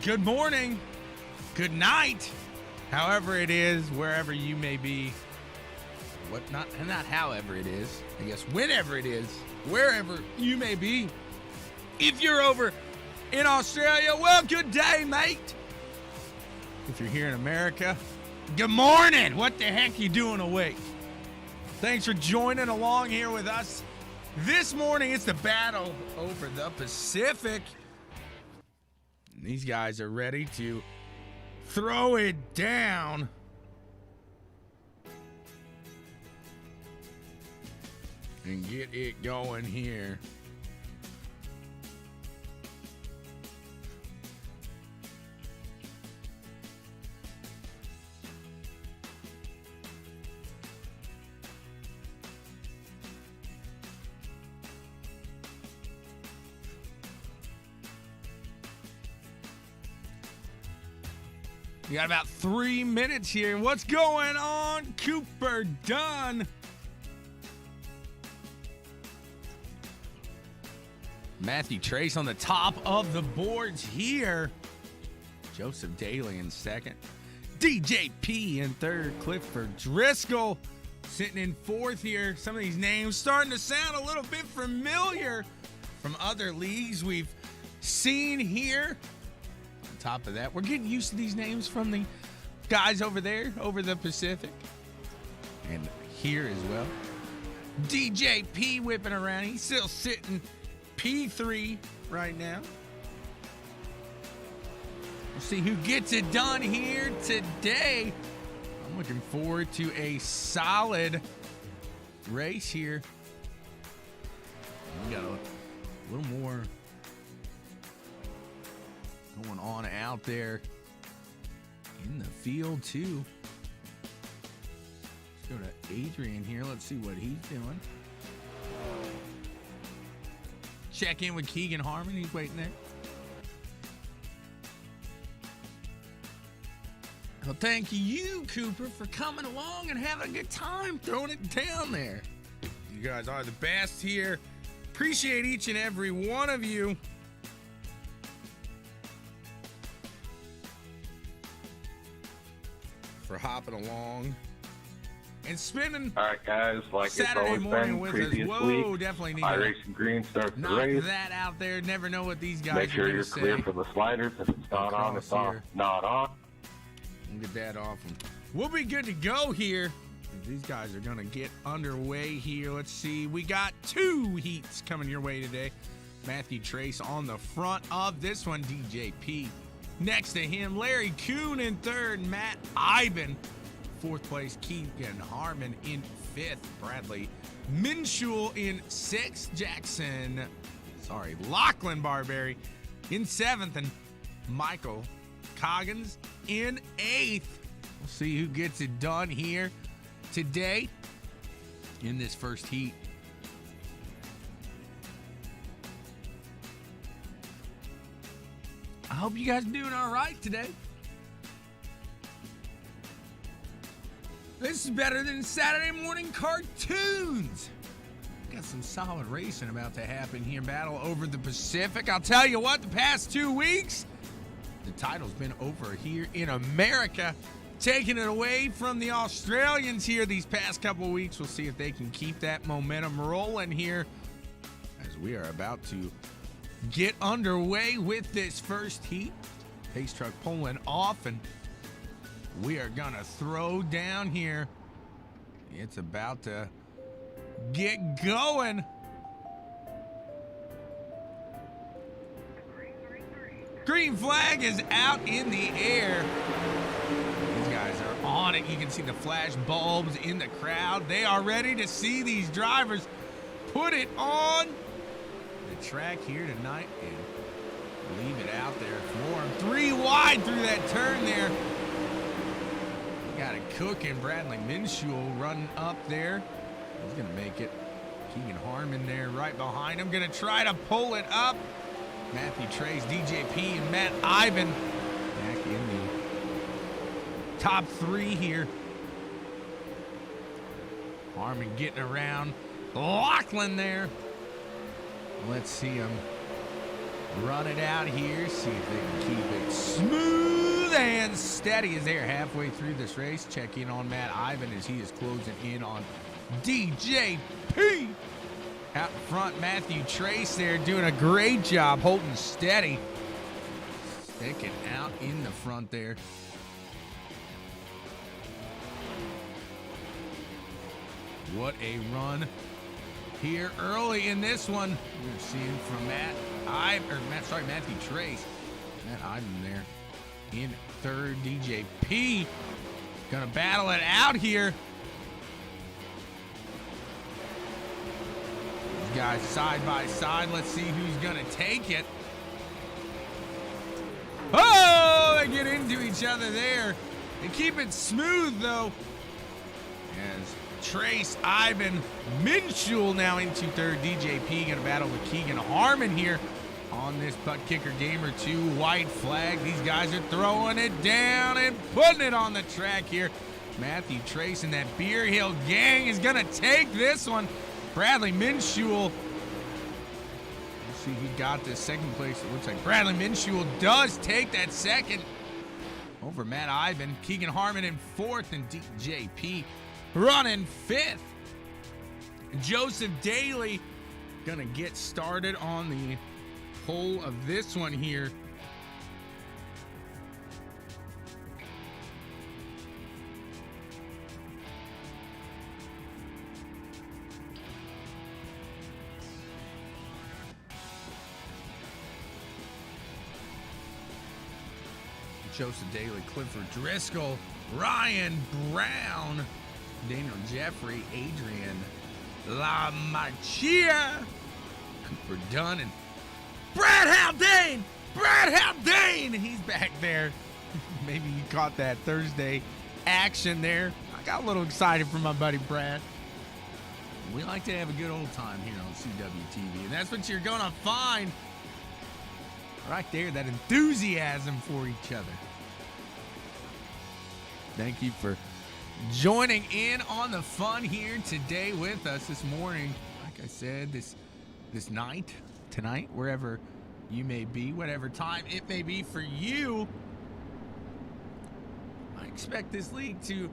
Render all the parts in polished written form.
Good morning, good night, however it is, wherever you may be. Not however it is, I guess whenever it is, wherever you may be. If you're over in Australia, well, good day, mate. If you're here in America, good morning. What the heck you doing awake? Thanks for joining along here with us. This morning, it's the battle over the Pacific. And these guys are ready to throw it down. And get it going here. We got about 3 minutes here. What's going on, Cooper Dunn? Matthew Trace on the top of the boards here. Joseph Daly in second. DJ P in third. Clifford Driscoll sitting in fourth here. Some of these names starting to sound a little bit familiar from other leagues we've seen here. On top of that, we're getting used to these names from the guys over there, over the Pacific. And here as well. DJ P whipping around. He's still sitting P3 right now. We'll see who gets it done here today. I'm looking forward to a solid race here. We got a little more going on out there in the field too. Let's go to Adrian here. Let's see what he's doing. Check in with Keegan Harmon. He's waiting there. Well, thank you, Cooper, for coming along and having a good time throwing it down there. You guys are the best here. Appreciate each and every one of you. For hopping along and spinning. All right, guys, like Saturday it's always morning been with previous us. Whoa, week, definitely need iRacing Green starts the knock race. that out there. Never know what these guys Make sure are you're going to clear say. for the sliders. If it's not on, it's on. Not on. We'll get that off. We'll be good to go here. These guys are going to get underway here. Let's see. We got 2 heats coming your way today. Matthew Trace on the front of this one. DJ P next to him. Larry Kuhn in third. Matt Iben. Fourth place, Keegan Harmon in fifth. Bradley Minshul in sixth. Lachlan Barberry in seventh. And Michael Coggins in eighth. We'll see who gets it done here today in this first heat. I hope you guys are doing all right today. This is better than Saturday morning cartoons. Got some solid racing about to happen here. Battle over the Pacific. I'll tell you what, the past 2 weeks, the title's been over here in America. Taking it away from the Australians here these past couple of weeks. We'll see if they can keep that momentum rolling here as we are about to get underway with this first heat. Pace truck pulling off, and we are going to throw down here. It's about to get going. Green flag is out in the air. These guys are on it. You can see the flash bulbs in the crowd. They are ready to see these drivers put it on the track here tonight and leave it out there for them. 3 wide through that turn there. Got it cooking. Bradley Minshul running up there. He's going to make it. Keegan Harmon there right behind him. Going to try to pull it up. Matthew Trace, DJ P, and Matt Iben back in the top 3 here. Harmon getting around Lachlan there. Let's see him run it out here. See if they can keep it smooth and steady as they're halfway through this race. Check in on Matt Ivan as he is closing in on DJP. Out in front, Matthew Trace there doing a great job holding steady. Sticking out in the front there. What a run here early in this one. We're seeing from Matthew Trace. Matt Ivan there in third. DJP gonna battle it out here. These guys side by side. Let's see who's gonna take it. Oh, they get into each other there. They keep it smooth though. As Trace, Ivan, Minshul now into third. DJP gonna battle with Keegan Harmon here on this ButtKicker Gamer 2 white flag. These guys are throwing it down and putting it on the track here. Matthew Trace and that Beer Hill gang is gonna take this one. Bradley Minshul. Let's see who got this second place. It looks like Bradley Minshul does take that second over Matt Ivan. Keegan Harmon in fourth and DJP running fifth. Joseph Daly gonna get started on the pole of this one here. Joseph Daly, Clifford Driscoll, Ryan Brown, Daniel Jeffrey, Adrian La Marchia, Cooper Dunn, and Brad Haldane! Brad Haldane! He's back there. Maybe you caught that Thursday action there. I got a little excited for my buddy Brad. We like to have a good old time here on CWTV, and that's what you're going to find right there, that enthusiasm for each other. Thank you for joining in on the fun here today with us this morning. Like I said, this night, tonight, wherever you may be, whatever time it may be for you, I expect this league to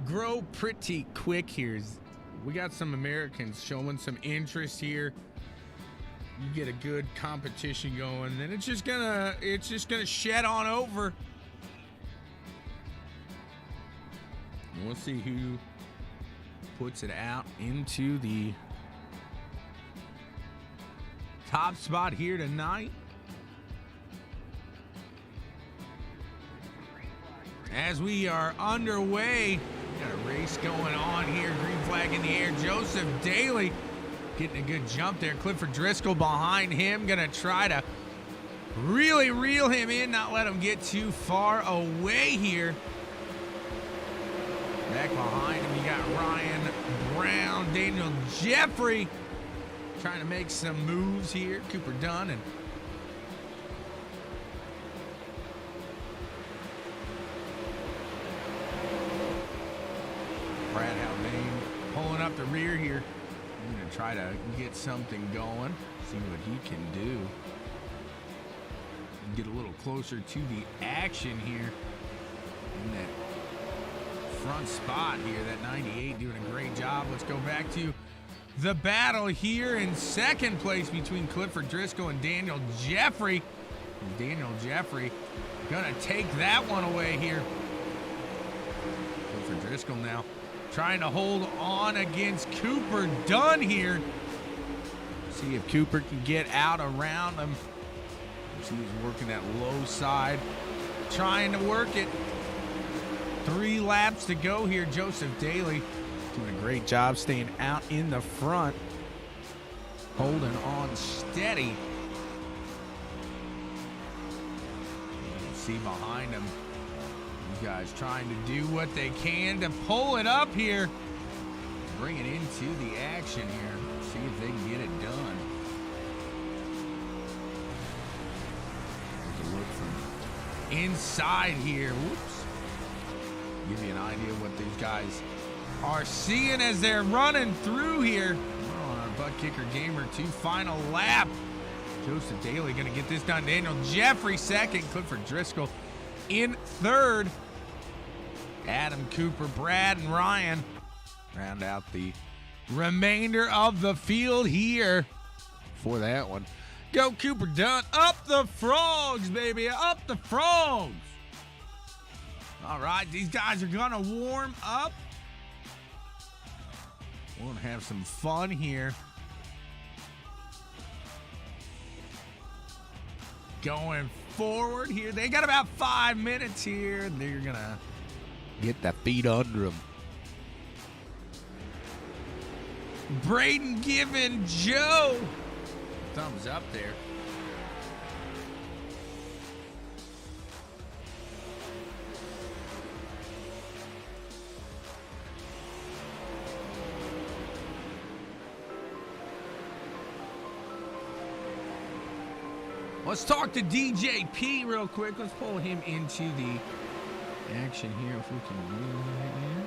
grow pretty quick here. We got some Americans showing some interest here. You get a good competition going, then it's just gonna shed on over. And we'll see who puts it out into the top spot here tonight. As we are underway, we got a race going on here. Green flag in the air. Joseph Daly getting a good jump there. Clifford Driscoll behind him. Gonna try to really reel him in, not let him get too far away here. Back behind him, you got Ryan Brown, Daniel Jeffrey trying to make some moves here. Cooper Dunn and Brad Haldane pulling up the rear here. I'm going to try to get something going, see what he can do. Get a little closer to the action here in that front spot here. That 98 doing a great job. Let's go back to the battle here in second place between Clifford Driscoll and Daniel Jeffrey. And Daniel Jeffrey gonna take that one away here. Clifford Driscoll now trying to hold on against Cooper Dunn here. See if Cooper can get out around him. He's working that low side, trying to work it. 3 laps to go here. Joseph Daly doing a great job staying out in the front, holding on steady. You can see behind him, these guys trying to do what they can to pull it up here, bring it into the action here, see if they can get it done. Take a look from inside here. Whoops. Give you an idea what these guys are seeing as they're running through here. We're on our ButtKicker Gamer 2 final lap. Joseph Daly going to get this done. Daniel Jeffrey second. Clifford Driscoll in third. Adam Cooper, Brad, and Ryan round out the remainder of the field here for that one. Go Cooper Dunn. Up the frogs, baby. Up the frogs. All right, these guys are going to warm up. We're going to have some fun here. Going forward here. They got about 5 minutes here. They're going to get the feet under them. Braden giving Joe thumbs up there. Let's talk to DJP real quick. Let's pull him into the action here if we can do that here.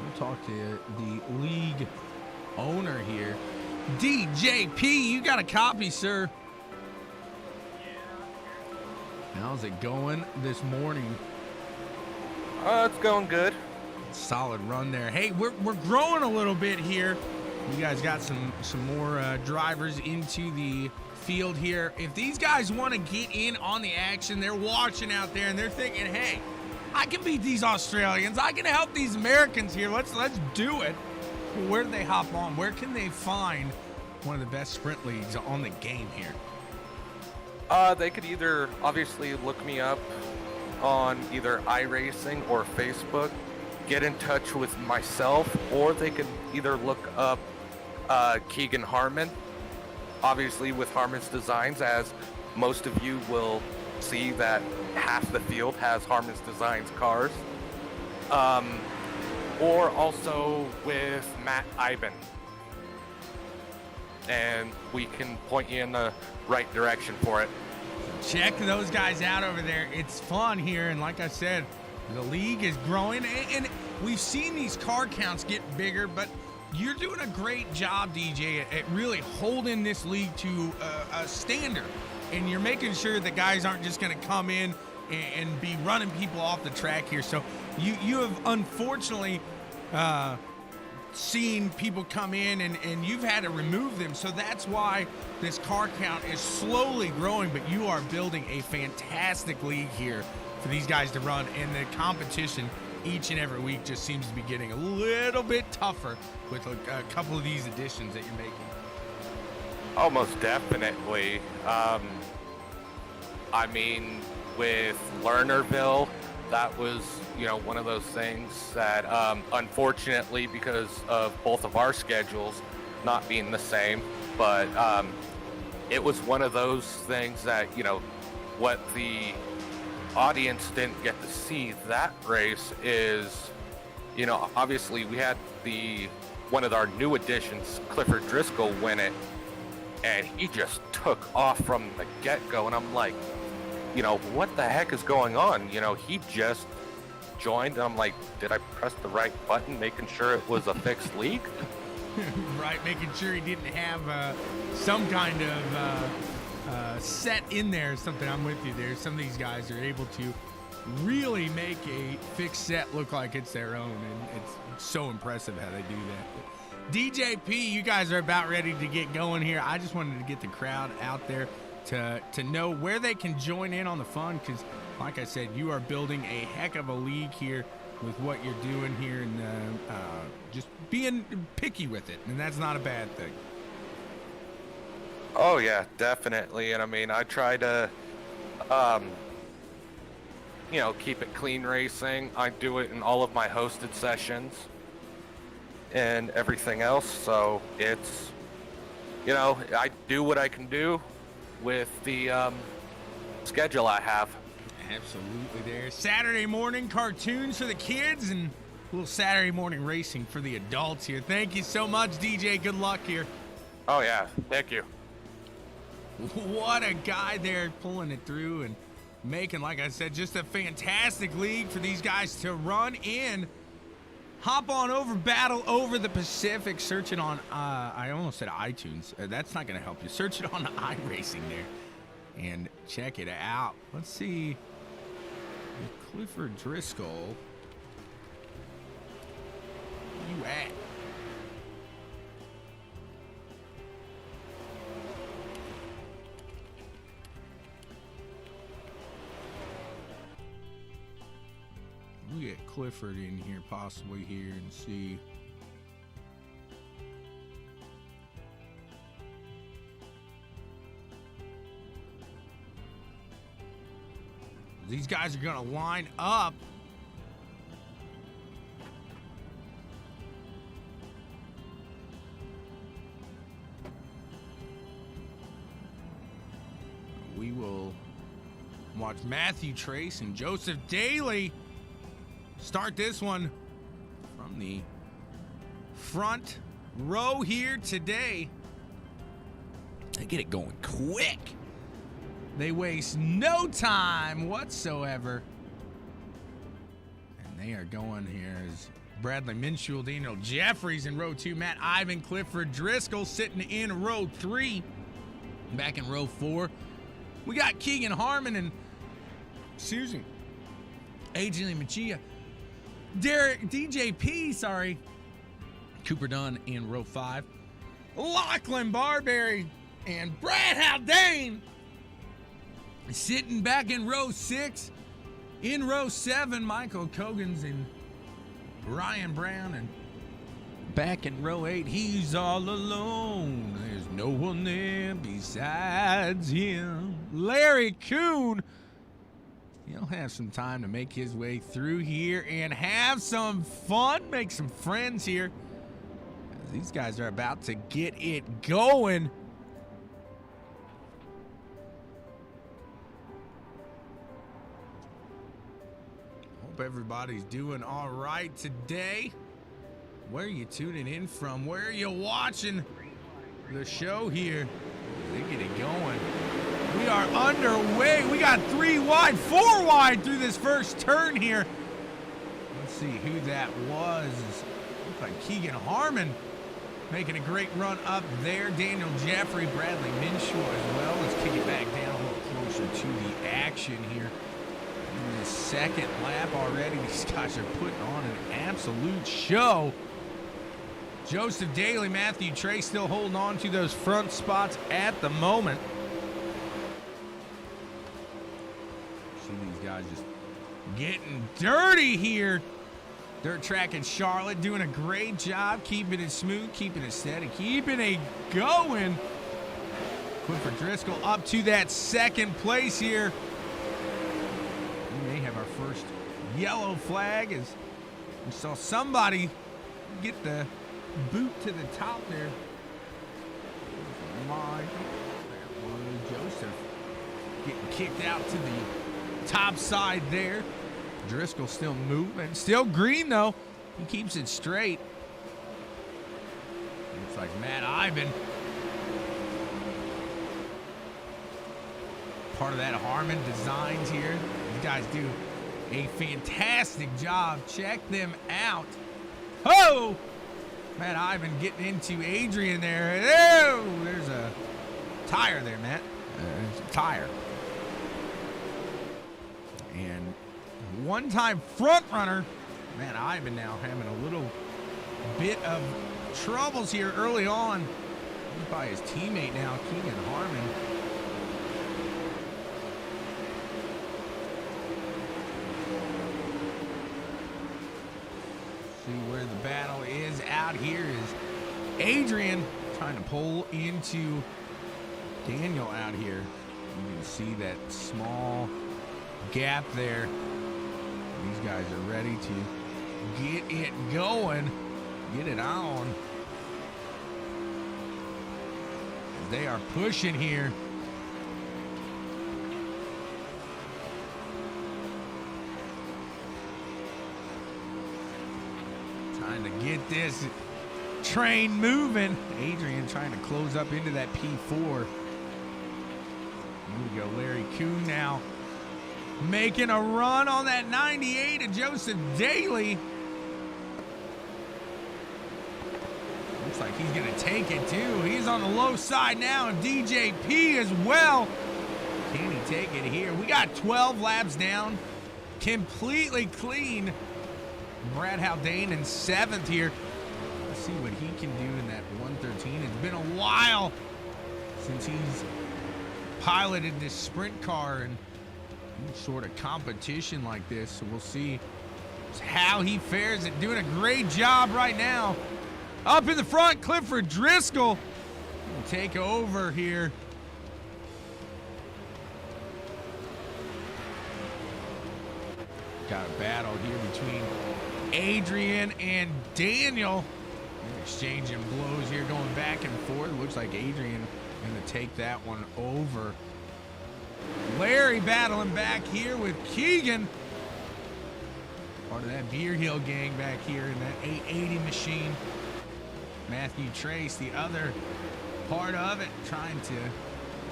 We'll talk to the league owner here. DJP, you got a copy, sir. How's it going this morning? It's going good. Solid run there. Hey, we're growing a little bit here. You guys got some more drivers into the field here. If these guys want to get in on the action, they're watching out there and they're thinking, hey, I can beat these Australians. I can help these Americans here. Let's do it. Where do they hop on? Where can they find one of the best sprint leagues on the game here? They could either obviously look me up on either iRacing or Facebook, get in touch with myself, or they could either look up Keegan Harmon, obviously with Harmon's Designs, as most of you will see that half the field has Harmon's Designs cars, or also with Matt Iben, and we can point you in the right direction for it. Check those guys out over there. It's fun here, and like I said, the league is growing, and we've seen these car counts get bigger, but you're doing a great job, DJ, at really holding this league to a standard, and you're making sure that guys aren't just going to come in and be running people off the track here. So you have unfortunately seen people come in and you've had to remove them. So that's why this car count is slowly growing, but you are building a fantastic league here for these guys to run, and the competition each and every week just seems to be getting a little bit tougher with a couple of these additions that you're making. Almost definitely. I mean, with Lernerville, that was, one of those things that, unfortunately, because of both of our schedules not being the same, but it was one of those things that, what the audience didn't get to see that race is, obviously we had one of our new additions, Clifford Driscoll, win it, and he just took off from the get-go, and I'm like, what the heck is going on? He just joined, and I'm like, did I press the right button, making sure it was a fixed league? Right, making sure he didn't have some kind of set in there or something. I'm with you there. Some of these guys are able to really make a fixed set look like it's their own, and it's so impressive how they do that. But DJP, you guys are about ready to get going here. I just wanted to get the crowd out there to know where they can join in on the fun, because like I said, you are building a heck of a league here with what you're doing here, and just being picky with it, and that's not a bad thing. Oh yeah, definitely. And I mean, I try to keep it clean racing. I do it in all of my hosted sessions and everything else, so it's I do what I can do with the schedule I have. Absolutely there. Saturday morning cartoons for the kids and a little Saturday morning racing for the adults here. Thank you so much, DJ. Good luck here. Oh yeah, thank you. What a guy there, pulling it through and making, like I said, just a fantastic league for these guys to run in. Hop on over, Battle Over the Pacific. Search it on, I almost said iTunes. That's not going to help you. Search it on iRacing there and check it out. Let's see. Clifford Driscoll. Where you at? We'll get Clifford in here, possibly here, and see. These guys are going to line up. We will watch Matthew Trace and Joseph Daly start this one from the front row here today. They get it going quick. They waste no time whatsoever. And they are going here as Bradley Minshew, Daniel Jeffries in row 2, Matt Ivan, Clifford Driscoll sitting in row 3. Back in row 4, we got Keegan Harmon and Susan, Adrian Machia, DJP, Cooper Dunn in row 5, Lachlan Barberry and Brad Haldane sitting back in row 6. In row 7, Michael Cogans and Ryan Brown, and back in row 8, he's all alone. There's no one there besides him. Larry Kuhn. He'll have some time to make his way through here and have some fun, make some friends here. These guys are about to get it going. Hope everybody's doing all right today. Where are you tuning in from? Where are you watching the show here? They get it going. We are underway. We got 3 wide, 4 wide through this first turn here. Let's see who that was. Looks like Keegan Harmon making a great run up there. Daniel Jeffrey, Bradley Minshew as well. Let's kick it back down a little closer to the action here. In the second lap already, these guys are putting on an absolute show. Joseph Daly, Matthew Trey still holding on to those front spots at the moment. See these guys just getting dirty here. Dirt Track in Charlotte doing a great job keeping it smooth, keeping it steady, keeping it going. Clifford Driscoll up to that second place here. We may have our first yellow flag as we saw somebody get the boot to the top there. That was Joseph getting kicked out to the top side there. Driscoll still moving. Still green, though. He keeps it straight. Looks like Matt Ivan. Part of that Harmon Designs here. These guys do a fantastic job. Check them out. Oh! Matt Ivan getting into Adrian there. Oh, there's a tire there, Matt. There's a tire. And one-time front runner, Matt Ivan now having a little bit of troubles here early on. He's by his teammate now, Keegan Harmon. See where the battle is out here is Adrian trying to pull into Daniel out here. You can see that small gap there. These guys are ready to get it going, get it on. They are pushing here. Trying to get this train moving. Adrian trying to close up into that P4. Here we go, Larry Kuhn now making a run on that 98 of Joseph Daly. Looks like he's going to take it, too. He's on the low side now, and DJP as well. Can he take it here? We got 12 laps down. Completely clean. Brad Haldane in 7th here. Let's see what he can do in that 113. It's been a while since he's piloted this sprint car and any sort of competition like this. So we'll see how he fares at doing a great job right now. Up in the front, Clifford Driscoll will take over here. Got a battle here between Adrian and Daniel. They're exchanging blows here, going back and forth. Looks like Adrian going to take that one over. Larry battling back here with Keegan. Part of that Beer Hill gang back here in that 880 machine. Matthew Trace, the other part of it, trying to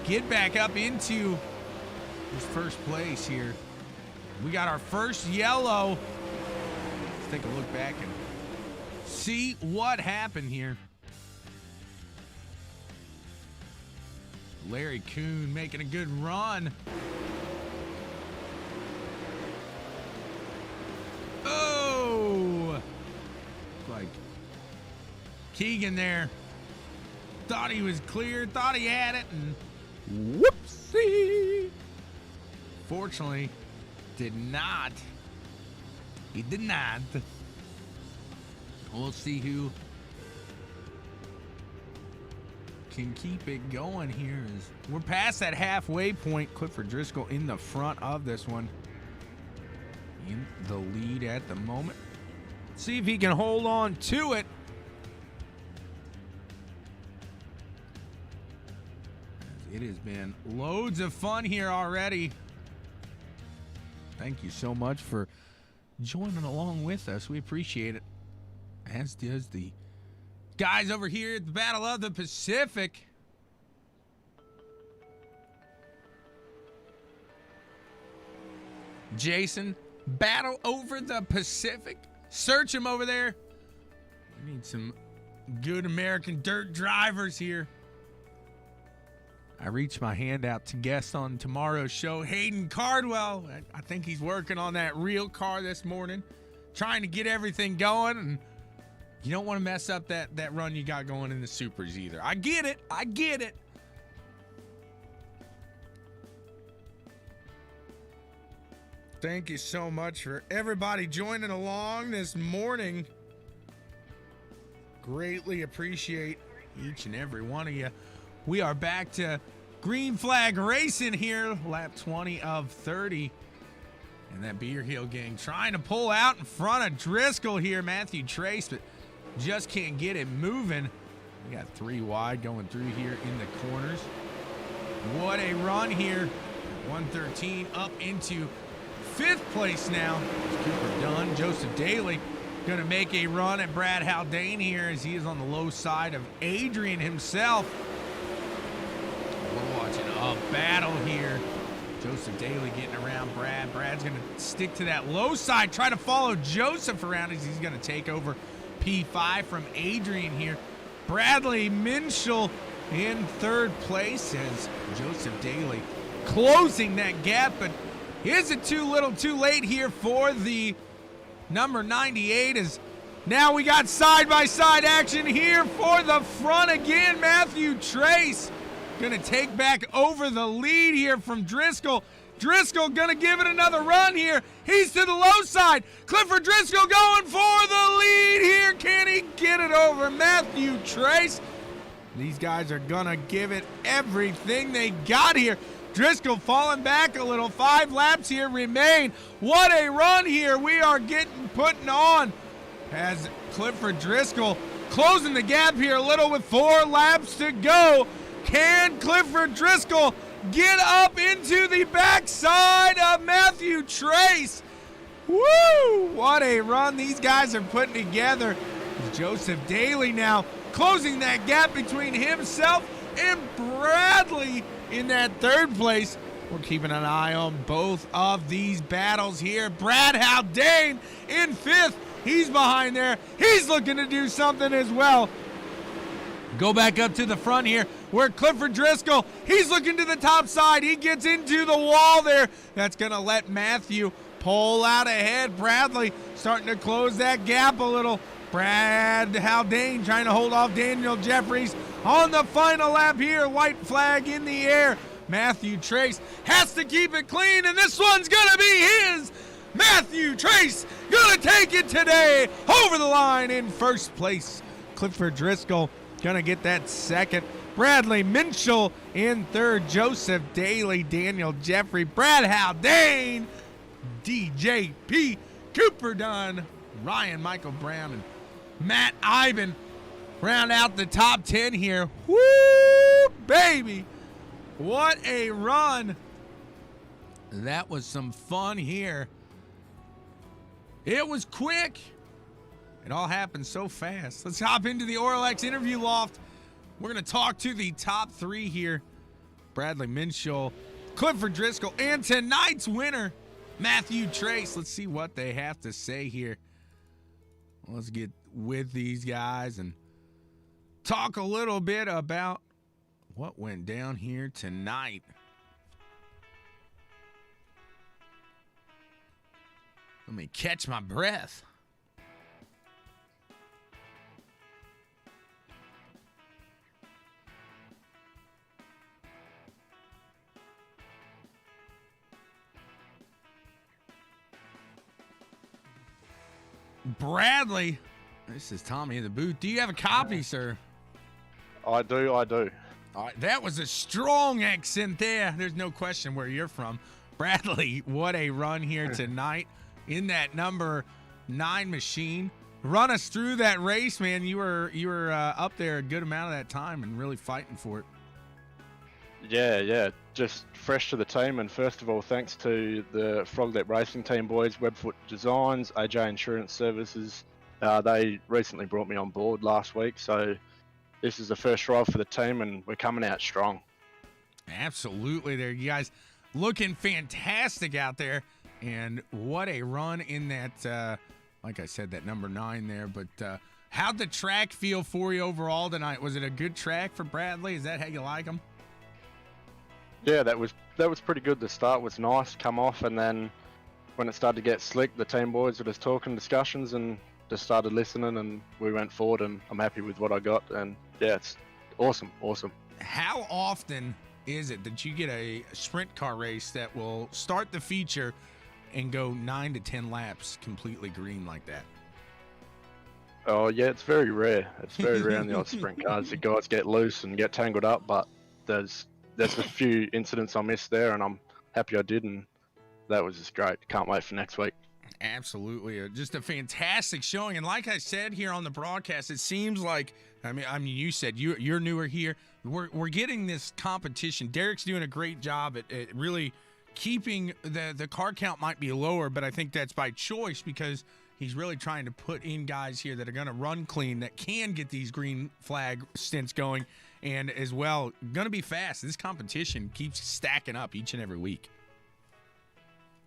get back up into his first place here. We got our first yellow. Let's take a look back and see what happened here. Larry Kuhn making a good run. Oh! Like Keegan there thought he was clear, thought he had it, and whoopsie! Fortunately, did not. He did not. We'll see who can keep it going here. As we're past that halfway point. Clifford Driscoll in the front of this one. In the lead at the moment. See if he can hold on to it. It has been loads of fun here already. Thank you so much for joining along with us. We appreciate it. As does the guys over here at the Battle of the Pacific. Jason, Battle over the Pacific. Search him over there. We need some good American dirt drivers here. I reached my hand out to guest on tomorrow's show, Hayden Cardwell. I think he's working on that real car this morning, trying to get everything going. And you don't want to mess up that run you got going in the Supers either. I get it. I get it. Thank you so much for everybody joining along this morning. Greatly appreciate each and every one of you. We are back to green flag racing here, lap 20 of 30. And that Beer Hill gang trying to pull out in front of Driscoll here, Matthew Trace, but just can't get it moving. We got 3 wide going through here in the corners. What a run here. 113 up into 5th place now. It's Cooper Dunn. Joseph Daly going to make a run at Brad Haldane here as he is on the low side of Adrian himself. We're watching a battle here. Joseph Daly getting around Brad. Brad's going to stick to that low side, try to follow Joseph around as he's going to take over P5 from Adrian here. Bradley Minshall in 3rd place as Joseph Daly closing that gap, but is it too little too late here for the number 98 as now we got side-by-side action here for the front again. Matthew Trace going to take back over the lead here from Driscoll. Driscoll going to give it another run here. He's to the low side. Clifford Driscoll going for the lead here. Can he get it over Matthew Trace? These guys are going to give it everything they got here. Driscoll falling back a little. 5 laps here remain. What a run here we are putting on as Clifford Driscoll closing the gap here a little with 4 laps to go. Can Clifford Driscoll get up into the backside of Matthew Trace? Woo! What a run these guys are putting together. Joseph Daly now closing that gap between himself and Bradley in that 3rd place. We're keeping an eye on both of these battles here. Brad Haldane in 5th. He's behind there. He's looking to do something as well. Go back up to the front here where Clifford Driscoll, he's looking to the top side. He gets into the wall there. That's going to let Matthew pull out ahead. Bradley starting to close that gap a little. Brad Haldane trying to hold off Daniel Jeffries on the final lap here. White flag in the air. Matthew Trace has to keep it clean, and this one's going to be his. Matthew Trace going to take it today over the line in first place. Clifford Driscoll going to get that second. Bradley Minshall in third. Joseph Daly, Daniel Jeffrey, Brad Haldane, DJP, Cooper Dunn, Ryan Michael Brown, and Matt Ivan round out the top 10 here. Woo, baby. What a run. That was some fun here. It was quick. It all happened so fast. Let's hop into the Auralex interview loft. We're going to talk to the top 3 here. Bradley Minshall, Clifford Driscoll, and tonight's winner, Matthew Trace. Let's see what they have to say here. Let's get with these guys and talk a little bit about what went down here tonight. Let me catch my breath. Bradley, this is Tommy in the booth. Do you have a copy, sir? I do. All right, that was a strong accent there. There's no question where you're from. Bradley, what a run here tonight in that number 9 machine. Run us through that race, man. You were up there a good amount of that time and really fighting for it. Yeah. Just fresh to the team, and first of all, thanks to the Froglip Racing Team boys, Webfoot Designs, AJ Insurance Services. They recently brought me on board last week, so this is the first drive for the team, and we're coming out strong. Absolutely, there, you guys looking fantastic out there, and what a run in that. Like I said, that number 9 there. But how'd the track feel for you overall tonight? Was it a good track for Bradley? Is that how you like them? Yeah, that was pretty good. The start was nice, come off, and then when it started to get slick, the team boys were just talking discussions and just started listening, and we went forward, and I'm happy with what I got. And yeah, it's awesome. How often is it that you get a sprint car race that will start the feature and go 9 to 10 laps completely green like that? Oh yeah, it's very rare. It's very rare in the odd sprint cars. The guys get loose and get tangled up, but there's a few incidents I missed there, and I'm happy I did, and that was just great. Can't wait for next week. Absolutely. Just a fantastic showing. And like I said here on the broadcast, it seems like, I mean, you said you're newer here. We're getting this competition. Derek's doing a great job at really keeping the car count might be lower, but I think that's by choice because he's really trying to put in guys here that are going to run clean, that can get these green flag stints going, and as well, going to be fast. This competition keeps stacking up each and every week.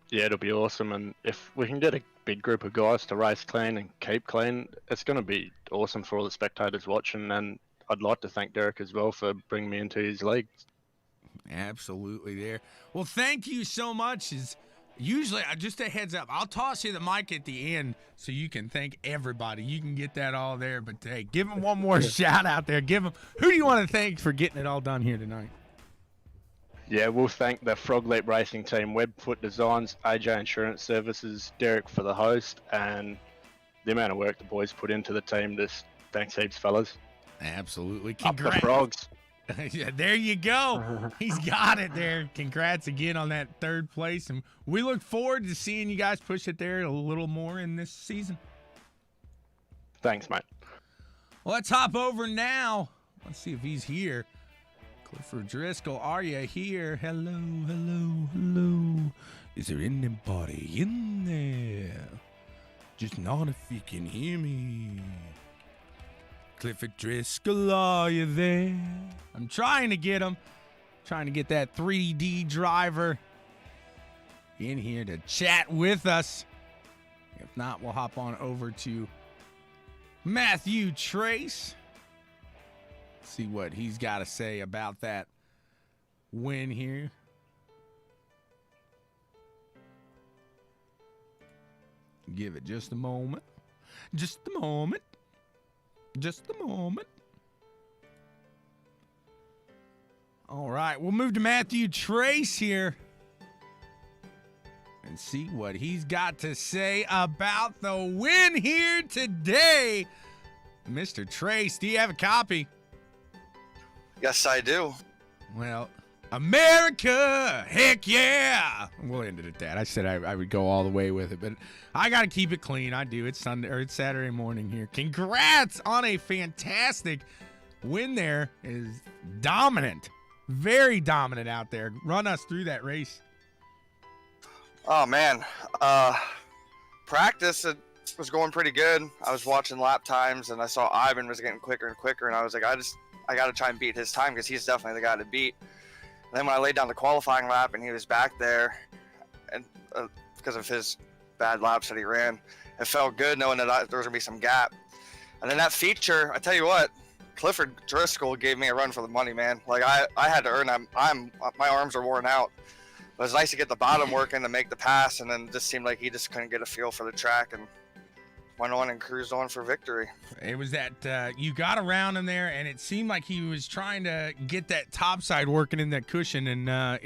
Yeah, it'll be awesome, and if we can get a big group of guys to race clean and keep clean, it's going to be awesome for all the spectators watching, and I'd like to thank Derek as well for bringing me into his league. Absolutely there. Well, thank you so much. Usually, just a heads up, I'll toss you the mic at the end so you can thank everybody. You can get that all there, but hey, give him one more shout out there. Who do you want to thank for getting it all done here tonight? Yeah, we'll thank the Froglip Racing Team, Webfoot Designs, AJ Insurance Services, Derek for the host, and the amount of work the boys put into the team. Just thanks heaps, fellas. Absolutely. Congrats. Up the Frogs. Yeah, there you go. He's got it there. Congrats again on that 3rd place, and we look forward to seeing you guys push it there a little more in this season. Thanks, mate. Well, let's hop over now. Let's see if he's here. Clifford Driscoll, are you here? Hello. Is there anybody in there? Just not if you can hear me. Clifford Driscoll, are you there? I'm trying to get him. Trying to get that 3D driver in here to chat with us. If not, we'll hop on over to Matthew Trace. See what he's got to say about that win here. Give it just a moment. Just a moment. Just a moment. All right, we'll move to Matthew Trace here and see what he's got to say about the win here today. Mr. Trace, do you have a copy? Yes, I do. Well, America, heck yeah. We'll end it at that. I said I would go all the way with it, but I got to keep it clean. I do. It's Sunday or it's Saturday morning here. Congrats on a fantastic win there. Is dominant. Very dominant out there. Run us through that race. Oh, man. Practice, it was going pretty good. I was watching lap times, and I saw Ivan was getting quicker and quicker, and I was like, I got to try and beat his time because he's definitely the guy to beat. And then when I laid down the qualifying lap and he was back there, and because of his bad laps that he ran, it felt good knowing that there was going to be some gap. And then that feature, I tell you what, Clifford Driscoll gave me a run for the money, man. Like, I had to earn them. My arms are worn out. But it was nice to get the bottom working to make the pass, and then it just seemed like he just couldn't get a feel for the track and went on and cruised on for victory. It was that you got around him there, and it seemed like he was trying to get that top side working in that cushion, and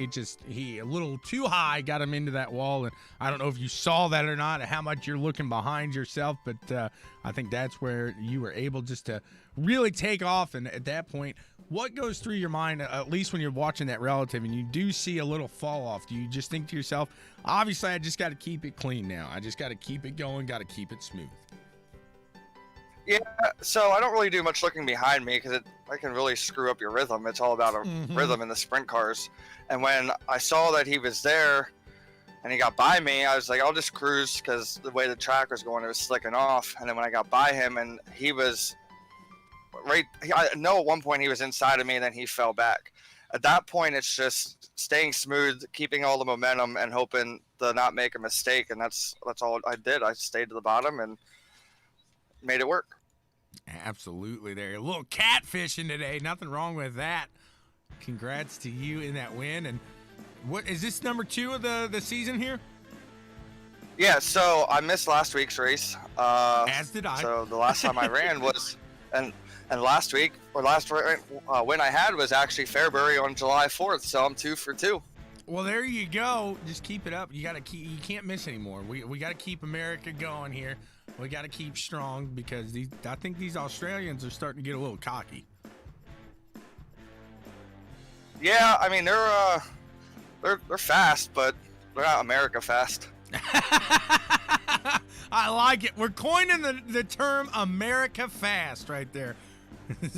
he a little too high got him into that wall. And I don't know if you saw that or not, how much you're looking behind yourself, but I think that's where you were able just to really take off. And at that point, what goes through your mind, at least when you're watching that relative and you do see a little fall off? Do you just think to yourself, obviously I just got to keep it clean now. I just got to keep it going, got to keep it smooth? Yeah, so I don't really do much looking behind me because I can really screw up your rhythm. It's all about a rhythm in the sprint cars. And when I saw that he was there and he got by me, I was like, I'll just cruise because the way the track was going, it was slicking off. And then when I got by him and he was I know at one point he was inside of me and then he fell back. At that point, it's just staying smooth, keeping all the momentum and hoping to not make a mistake. And that's all I did. I stayed to the bottom and made it work. Absolutely. There, a little catfishing today. Nothing wrong with that. Congrats to you in that win. And what is this, number 2 of the season here? Yeah, so I missed last week's race. As did I. So the last time I ran was and last week or last win I had was actually Fairbury on July 4th. So I'm 2 for 2. Well, there you go. Just keep it up. You can't miss anymore. We got to keep America going here. We got to keep strong because I think these Australians are starting to get a little cocky. Yeah, I mean they're fast, but they're not America fast. I like it. We're coining the term America fast right there.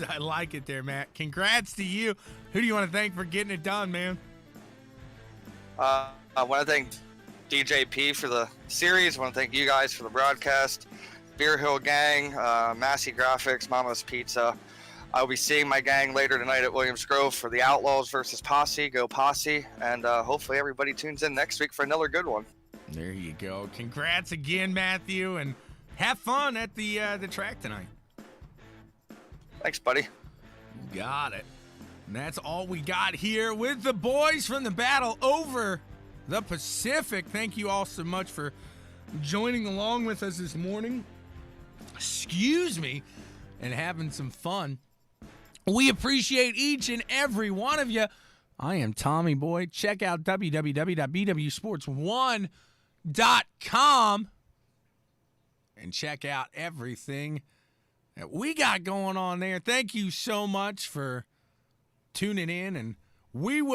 I like it there, Matt. Congrats to you. Who do you want to thank for getting it done, man? I want to thank DJP for the series. I want to thank you guys for the broadcast. Beer Hill Gang, Massey Graphics, Mama's Pizza. I'll be seeing my gang later tonight at Williams Grove for the Outlaws versus Posse. Go Posse. And hopefully everybody tunes in next week for another good one. There you go. Congrats again, Matthew, and have fun at the track tonight. Thanks, buddy. Got it. And that's all we got here with the boys from the battle over the Pacific. Thank you all so much for joining along with us this morning. Excuse me, and having some fun. We appreciate each and every one of you. I am Tommy Boy. Check out www.bwsports1.com and check out everything that we got going on there. Thank you so much for tuning in, and we will